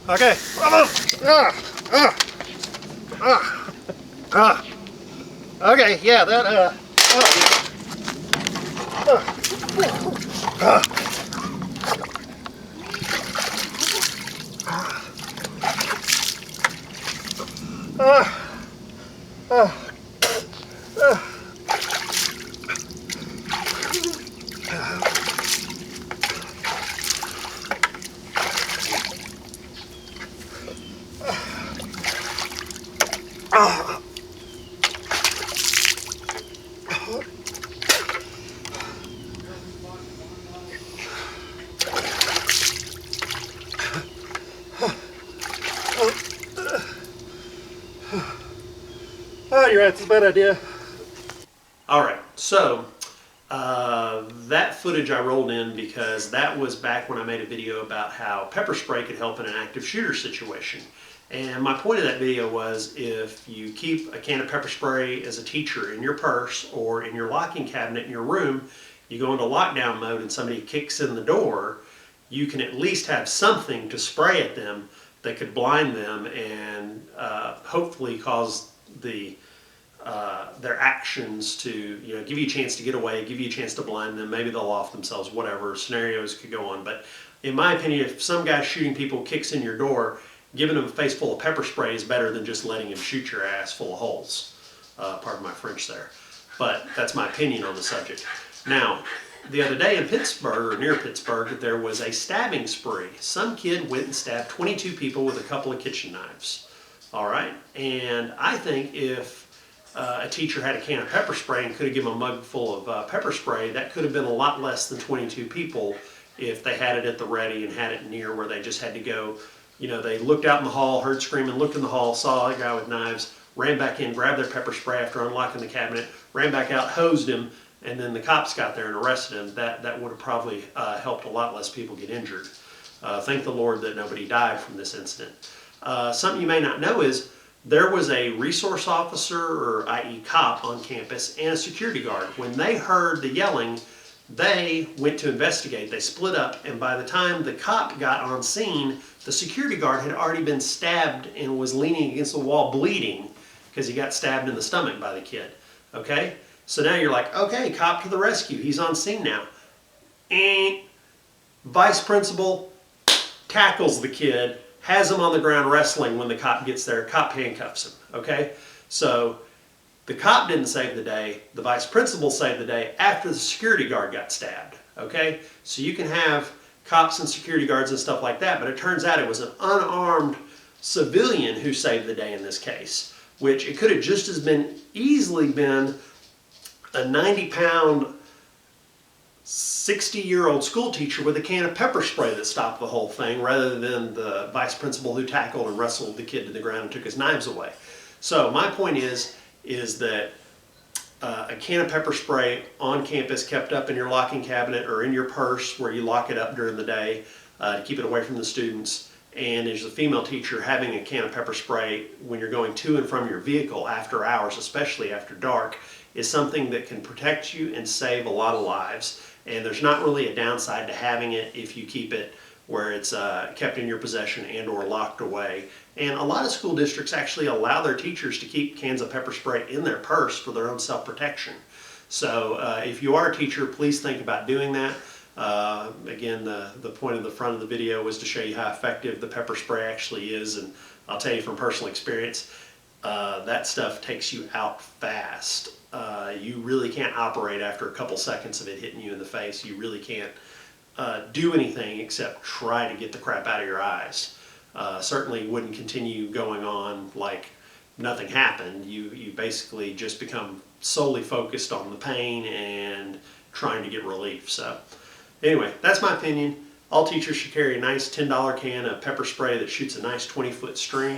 Okay. Okay, yeah, that, oh, you're right, it's a bad idea. Alright, so that footage I rolled in because that was back when I made a video about how pepper spray could help in an active shooter situation. And my point of that video was, if you keep a can of pepper spray as a teacher in your purse or in your locking cabinet in your room, you go into lockdown mode and somebody kicks in the door, you can at least have something to spray at them that could blind them and hopefully cause their actions to, you know, give you a chance to get away, give you a chance to blind them, maybe they'll off themselves, whatever, scenarios could go on. But in my opinion, if some guy shooting people kicks in your door, giving him a face full of pepper spray is better than just letting him shoot your ass full of holes. Pardon my French there. But that's my opinion on the subject. Now, the other day in Pittsburgh, or near Pittsburgh, there was a stabbing spree. Some kid went and stabbed 22 people with a couple of kitchen knives. All right, and I think if a teacher had a can of pepper spray and could have given them a mug full of pepper spray, that could have been a lot less than 22 people if they had it at the ready and had it near where they just had to go. You know, they looked out in the hall, heard screaming, looked in the hall, saw a guy with knives, ran back in, grabbed their pepper spray after unlocking the cabinet, ran back out, hosed him, and then the cops got there and arrested him. That would have probably helped a lot less people get injured. Thank the Lord that nobody died from this incident. Something you may not know is there was a resource officer, or i.e. cop, on campus and a security guard. When they heard the yelling, they went to investigate. They split up, and by the time the cop got on scene, the security guard had already been stabbed and was leaning against the wall bleeding because he got stabbed in the stomach by the kid. Okay? So now you're like, okay, cop to the rescue. He's on scene now. And vice principal tackles the kid, has him on the ground wrestling. When the cop gets there, cop handcuffs him, okay? So the cop didn't save the day, the vice principal saved the day after the security guard got stabbed, okay? So you can have cops and security guards and stuff like that, but it turns out it was an unarmed civilian who saved the day in this case, which it could have just as easily been a 90-pound 60-year-old school teacher with a can of pepper spray that stopped the whole thing, rather than the vice principal who tackled and wrestled the kid to the ground and took his knives away. So my point is that a can of pepper spray on campus kept up in your locking cabinet or in your purse where you lock it up during the day to keep it away from the students, and as a female teacher, having a can of pepper spray when you're going to and from your vehicle after hours, especially after dark, is something that can protect you and save a lot of lives. And there's not really a downside to having it if you keep it where it's kept in your possession and or locked away. And a lot of school districts actually allow their teachers to keep cans of pepper spray in their purse for their own self-protection. So if you are a teacher, please think about doing that. Again, the point of the front of the video was to show you how effective the pepper spray actually is, and I'll tell you from personal experience, that stuff takes you out fast. You really can't operate after a couple seconds of it hitting you in the face. You really can't do anything except try to get the crap out of your eyes. Certainly wouldn't continue going on like nothing happened. You basically just become solely focused on the pain and trying to get relief. So anyway, that's my opinion. All teachers should carry a nice $10 can of pepper spray that shoots a nice 20-foot stream.